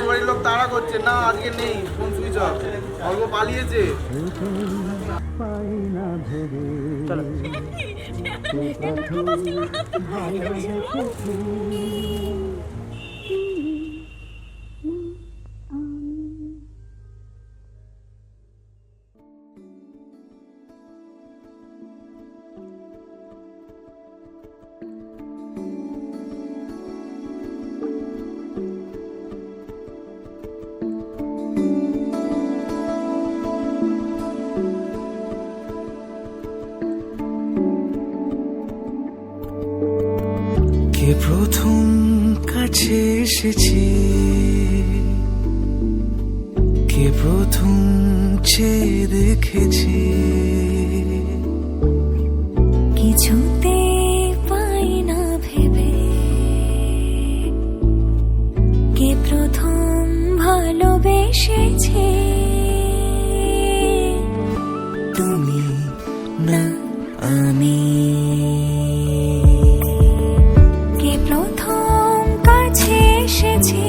বাড়ির লোক তাড়া করছে না, আজকে নেই, ফোন সুইচ অফ, অল্প পালিয়েছে। কে প্রথম কাছে এসেছে, কে প্রথম চেয়ে দেখেছে, কিছুতে পাই না ভেবে, কে প্রথম ভালোবেসেছে, তুমি না আমি। কে প্রথম কাছে এসেছে,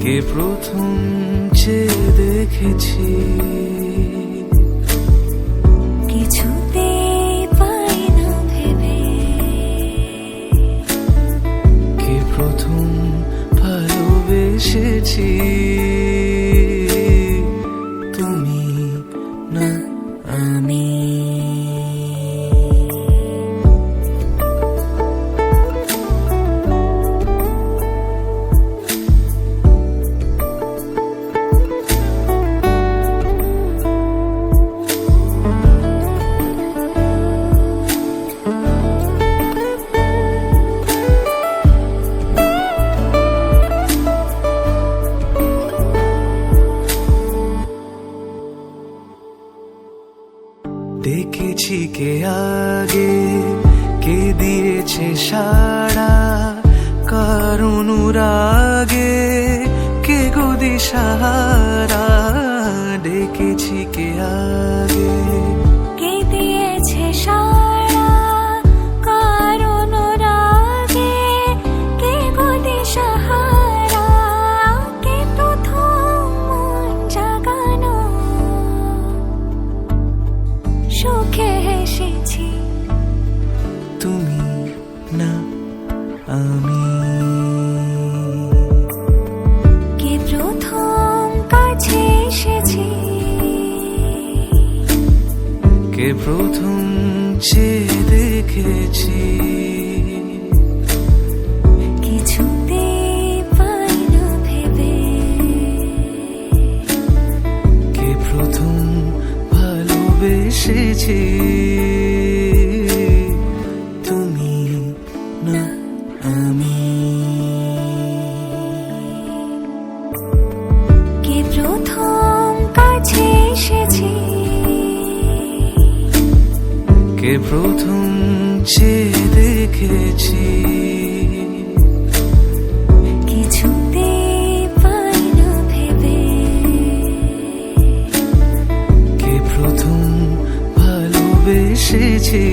কে প্রথম চেয়ে দেখেছে, কিছুতে পাই না ভেবে, কে প্রথম ভালোবেসেছি, তুমি না আমি। দেখেছি কে আগে, কে দিয়েছে সাড়া, কার অনুরাগে কে গো দিশাহারা। ডেকেছি কে আগে, কে দিয়েছে সাড়া, কার অনুরাগে কে গো দিশাহারা, কে প্রথম মন জাগানো, সুখে হেসেছি, তুমি না আমি। কে প্রথম কাছে এসেছে, কে প্রথম চেয়ে দেখেছি, কিছুতে পাই না ভেবে, কে প্রথম ভালোবেসেছি, তুমি না আমি। কে প্রথম কাছে এসেছে, কে প্রথম চেয়ে দেখেছি, কিছুতে পাই না ভেবে, কে প্রথম ভালোবেসেছি।